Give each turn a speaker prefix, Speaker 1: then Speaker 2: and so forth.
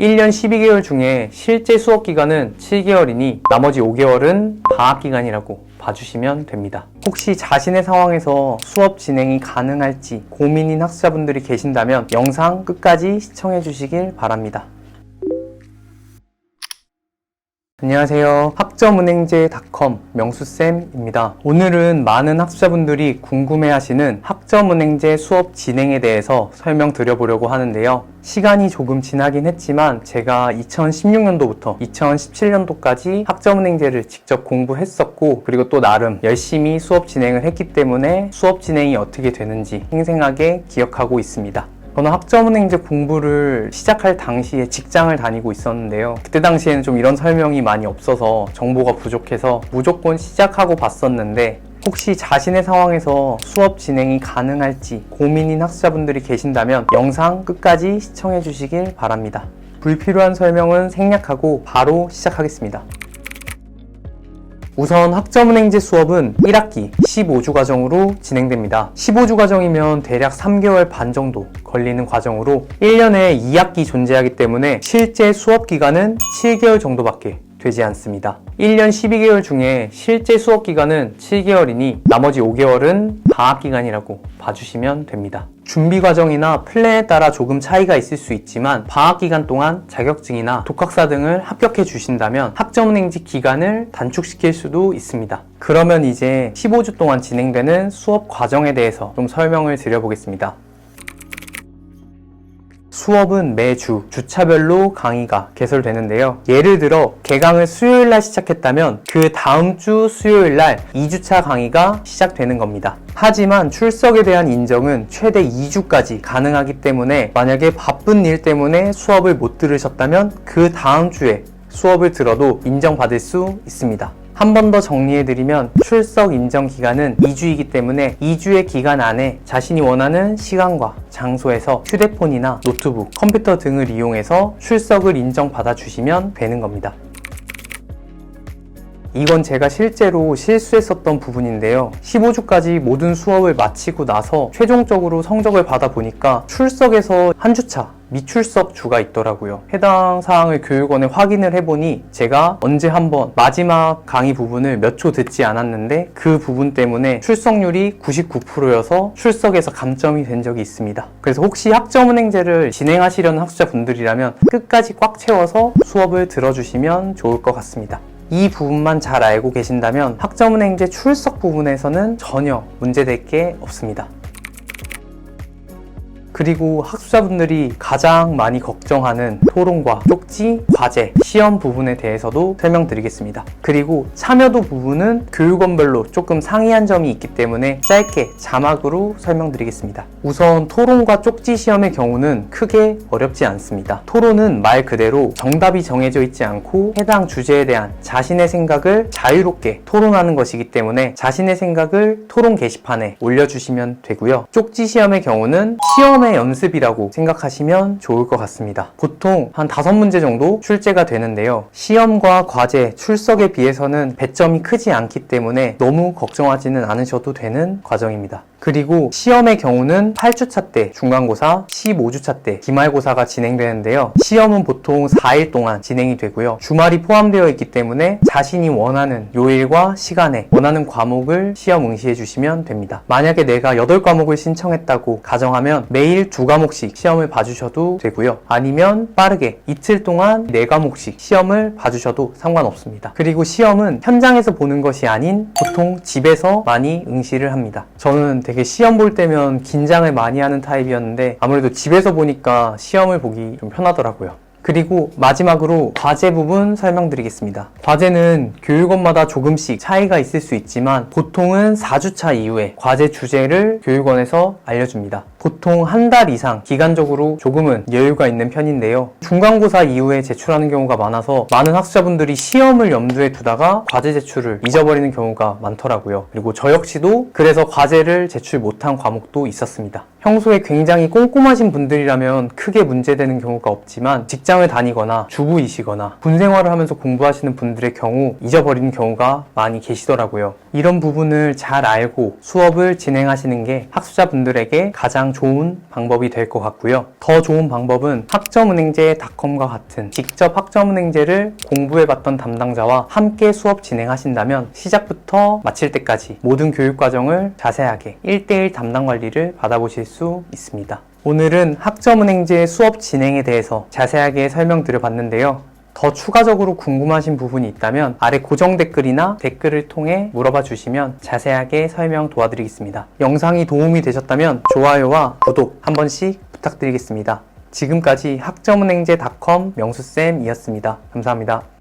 Speaker 1: 1년 12개월 중에 실제 수업 기간은 7개월이니 나머지 5개월은 방학 기간이라고 봐주시면 됩니다. 혹시 자신의 상황에서 수업 진행이 가능할지 고민인 학습자분들이 계신다면 영상 끝까지 시청해 주시길 바랍니다. 안녕하세요. 학점은행제.com 명수쌤입니다. 오늘은 많은 학습자분들이 궁금해하시는 학점은행제 수업 진행에 대해서 설명드려보려고 하는데요. 시간이 조금 지나긴 했지만 제가 2016년도부터 2017년도까지 학점은행제를 직접 공부했었고, 그리고 또 나름 열심히 수업 진행을 했기 때문에 수업 진행이 어떻게 되는지 생생하게 기억하고 있습니다. 저는 학점은행제 공부를 시작할 당시에 직장을 다니고 있었는데요. 그때 당시에는 좀 이런 설명이 많이 없어서 정보가 부족해서 무조건 시작하고 봤었는데, 혹시 자신의 상황에서 수업 진행이 가능할지 고민인 학습자분들이 계신다면 영상 끝까지 시청해 주시길 바랍니다. 불필요한 설명은 생략하고 바로 시작하겠습니다. 우선 학점은행제 수업은 1학기 15주 과정으로 진행됩니다. 15주 과정이면 대략 3개월 반 정도 걸리는 과정으로 1년에 2학기 존재하기 때문에 실제 수업 기간은 7개월 정도밖에 되지 않습니다. 1년 12개월 중에 실제 수업 기간은 7개월이니 나머지 5개월은 방학 기간이라고 봐주시면 됩니다. 준비 과정이나 플랜에 따라 조금 차이가 있을 수 있지만 방학 기간 동안 자격증이나 독학사 등을 합격해 주신다면 학점은행제 기간을 단축시킬 수도 있습니다. 그러면 이제 15주 동안 진행되는 수업 과정에 대해서 좀 설명을 드려보겠습니다. 수업은 매주 주차별로 강의가 개설되는데요. 예를 들어 개강을 수요일날 시작했다면 그 다음 주 수요일날 2주차 강의가 시작되는 겁니다. 하지만 출석에 대한 인정은 최대 2주까지 가능하기 때문에 만약에 바쁜 일 때문에 수업을 못 들으셨다면 그 다음 주에 수업을 들어도 인정받을 수 있습니다. 한 번 더 정리해드리면 출석 인정 기간은 2주이기 때문에 2주의 기간 안에 자신이 원하는 시간과 장소에서 휴대폰이나 노트북, 컴퓨터 등을 이용해서 출석을 인정받아 주시면 되는 겁니다. 이건 제가 실제로 실수했었던 부분인데요. 15주까지 모든 수업을 마치고 나서 최종적으로 성적을 받아보니까 출석에서 한 주차 미출석 주가 있더라고요. 해당 사항을 교육원에 확인을 해보니 제가 언제 한번 마지막 강의 부분을 몇 초 듣지 않았는데 그 부분 때문에 출석률이 99%여서 출석에서 감점이 된 적이 있습니다. 그래서 혹시 학점은행제를 진행하시려는 학습자분들이라면 끝까지 꽉 채워서 수업을 들어주시면 좋을 것 같습니다. 이 부분만 잘 알고 계신다면 학점은행제 출석 부분에서는 전혀 문제될 게 없습니다. 그리고 학습자분들이 가장 많이 걱정하는 토론과 쪽지, 과제, 시험 부분에 대해서도 설명드리겠습니다. 그리고 참여도 부분은 교육원별로 조금 상이한 점이 있기 때문에 짧게 자막으로 설명드리겠습니다. 우선 토론과 쪽지 시험의 경우는 크게 어렵지 않습니다. 토론은 말 그대로 정답이 정해져 있지 않고 해당 주제에 대한 자신의 생각을 자유롭게 토론하는 것이기 때문에 자신의 생각을 토론 게시판에 올려주시면 되고요. 쪽지 시험의 경우는 시험의 연습이라고 생각하시면 좋을 것 같습니다. 보통 한 5문제 정도 출제가 되는데요. 시험과 과제, 출석에 비해서는 배점이 크지 않기 때문에 너무 걱정하지는 않으셔도 되는 과정입니다. 그리고 시험의 경우는 8주차 때 중간고사, 15주차 때 기말고사가 진행되는데요. 시험은 보통 4일 동안 진행이 되고요. 주말이 포함되어 있기 때문에 자신이 원하는 요일과 시간에 원하는 과목을 시험 응시해 주시면 됩니다. 만약에 내가 8과목을 신청했다고 가정하면 매일 2과목씩 시험을 봐주셔도 되고요. 아니면 빠르게 이틀 동안 4과목씩 시험을 봐주셔도 상관없습니다. 그리고 시험은 현장에서 보는 것이 아닌 보통 집에서 많이 응시를 합니다. 저는 되게 시험 볼 때면 긴장을 많이 하는 타입이었는데 아무래도 집에서 보니까 시험을 보기 좀 편하더라고요. 그리고 마지막으로 과제 부분 설명드리겠습니다. 과제는 교육원마다 조금씩 차이가 있을 수 있지만 보통은 4주차 이후에 과제 주제를 교육원에서 알려줍니다. 보통 한 달 이상 기간적으로 조금은 여유가 있는 편인데요. 중간고사 이후에 제출하는 경우가 많아서 많은 학습자분들이 시험을 염두에 두다가 과제 제출을 잊어버리는 경우가 많더라고요. 그리고 저 역시도 그래서 과제를 제출 못한 과목도 있었습니다. 평소에 굉장히 꼼꼼하신 분들이라면 크게 문제되는 경우가 없지만 직장을 다니거나 주부이시거나 군 생활을 하면서 공부하시는 분들의 경우 잊어버리는 경우가 많이 계시더라고요. 이런 부분을 잘 알고 수업을 진행하시는 게 학습자분들에게 가장 좋은 방법이 될 것 같고요. 더 좋은 방법은 학점은행제.com과 같은 직접 학점은행제를 공부해봤던 담당자와 함께 수업 진행하신다면 시작부터 마칠 때까지 모든 교육과정을 자세하게 1:1 담당 관리를 받아보실 수 있습니다. 오늘은 학점은행제 수업 진행에 대해서 자세하게 설명드려 봤는데요. 더 추가적으로 궁금하신 부분이 있다면 아래 고정 댓글이나 댓글을 통해 물어봐 주시면 자세하게 설명 도와드리겠습니다. 영상이 도움이 되셨다면 좋아요와 구독 한 번씩 부탁드리겠습니다. 지금까지 학점은행제.com 명수쌤이었습니다. 감사합니다.